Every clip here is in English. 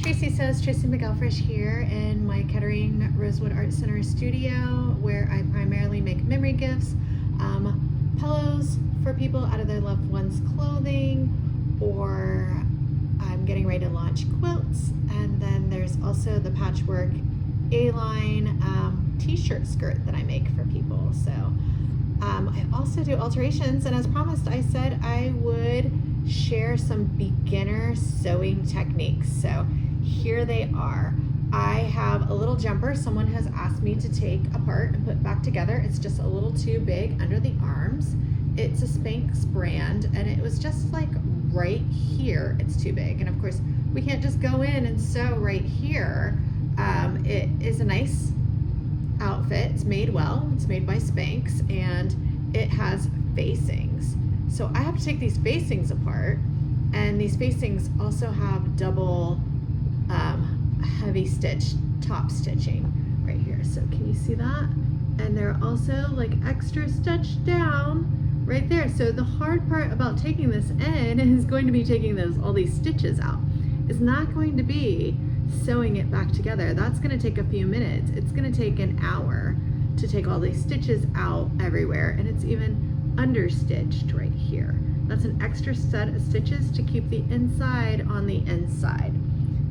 Tracy says, Tracy McElfresh here in my Kettering Rosewood Art Center studio, where I primarily make memory gifts, pillows for people out of their loved ones' clothing, or I'm getting ready to launch quilts. And then there's also the patchwork A-line t-shirt skirt that I make for people. So I also do alterations, and as promised, I said I would share some beginner sewing techniques. So here they are. I have a little jumper someone has asked me to take apart and put back together. It's just a little too big under the arms. It's a Spanx brand, and it was just like right here it's too big. And of course we can't just go in and sew right here. It is a nice outfit. It's made well. It's made by Spanx, and it has facings. So I have to take these facings apart, and these facings also have double heavy stitch top stitching right here. So can you see that? And they're also like extra stitched down right there. So the hard part about taking this in is going to be taking all these stitches out. It's not going to be sewing it back together. That's going to take a few minutes. It's going to take an hour to take all these stitches out everywhere, and it's even understitched right here. That's an extra set of stitches to keep the inside on the inside.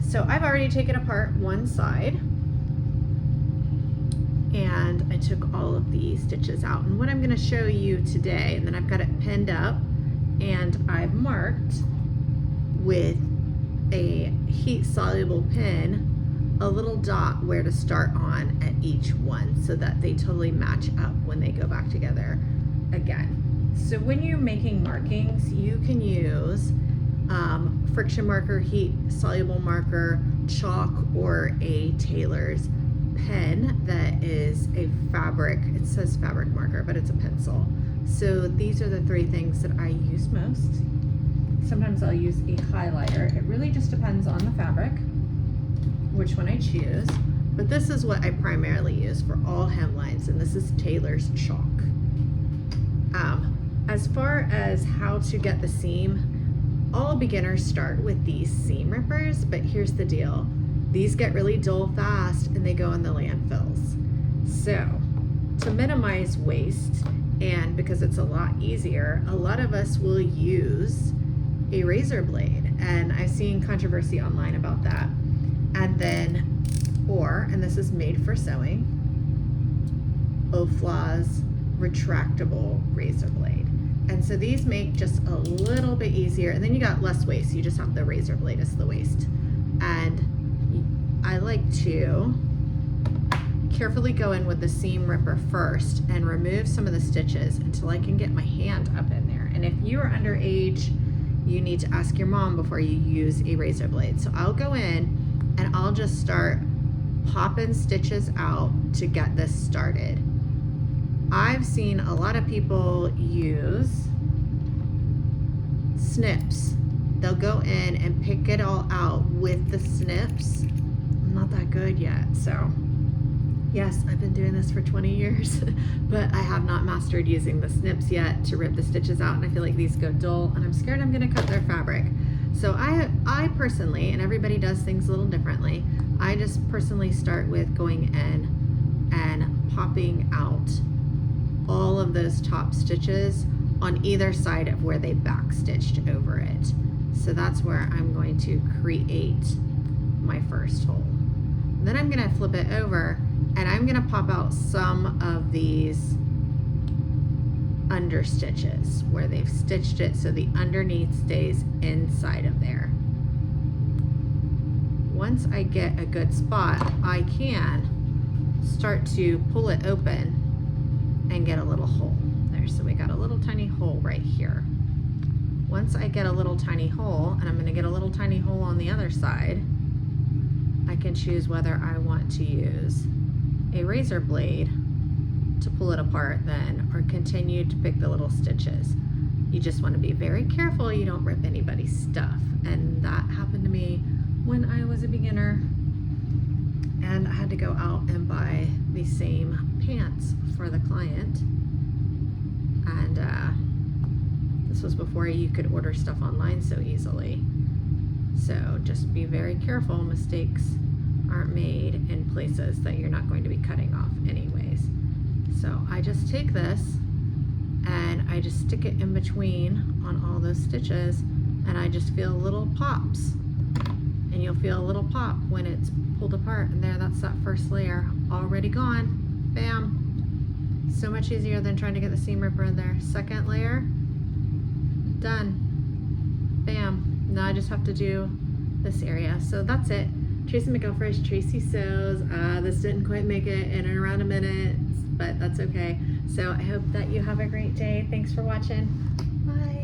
So I've already taken apart one side, and I took all of the stitches out. And what I'm going to show you today, and then I've got it pinned up, and I've marked with a heat soluble pin a little dot where to start on at each one, so that they totally match up when they go back together again. So when you're making markings, you can use friction marker, heat soluble marker, chalk, or a tailor's pen that is a fabric. It says fabric marker, but it's a pencil. So these are the three things that I use most. Sometimes I'll use a highlighter. It really just depends on the fabric, which one I choose. But this is what I primarily use for all hemlines, and this is Taylor's chalk. As far as how to get the seam, all beginners start with these seam rippers, but here's the deal. These get really dull fast and they go in the landfills. So to minimize waste, and because it's a lot easier, a lot of us will use a razor blade, and I've seen controversy online about that. And then, and this is made for sewing, Ofla's retractable razor blade. And so these make just a little bit easier, and then you got less waste. You just have the razor blade as the waste. And I like to carefully go in with the seam ripper first and remove some of the stitches until I can get my hand up in there. And if you are underage, you need to ask your mom before you use a razor blade. So I'll go in and I'll just start popping stitches out to get this started. I've seen a lot of people use snips. They'll go in and pick it all out with the snips. I'm not that good yet, so yes, I've been doing this for 20 years, but I have not mastered using the snips yet to rip the stitches out, and I feel like these go dull, and I'm scared I'm gonna cut their fabric. So I personally, and everybody does things a little differently, I just personally start with going in and popping out all of those top stitches on either side of where they back stitched over it. So that's where I'm going to create my first hole. Then I'm gonna flip it over, and I'm gonna pop out some of these under stitches where they've stitched it so the underneath stays inside of there. Once I get a good spot, I can start to pull it open and get a little hole there. So we got a little tiny hole right here. Once I get a little tiny hole, and I'm gonna get a little tiny hole on the other side, I can choose whether I want to use a razor blade to pull it apart then, or continue to pick the little stitches. You just want to be very careful you don't rip anybody's stuff. And that happened to me when I was a beginner, and I had to go out and buy the same pants for the client. And this was before you could order stuff online so easily. So just be very careful mistakes aren't made in places that you're not going to be cutting off anyways. So I just take this and I just stick it in between on all those stitches, and I just feel little pops. And you'll feel a little pop when it's pulled apart, and there, that's that first layer already gone. Bam. So much easier than trying to get the seam ripper in there. Second layer, done. Bam. Now I just have to do this area. So that's it. Tracy McElfresh, Tracy Sews. This didn't quite make it in and around a minute, but that's okay. So I hope that you have a great day. Thanks for watching. Bye.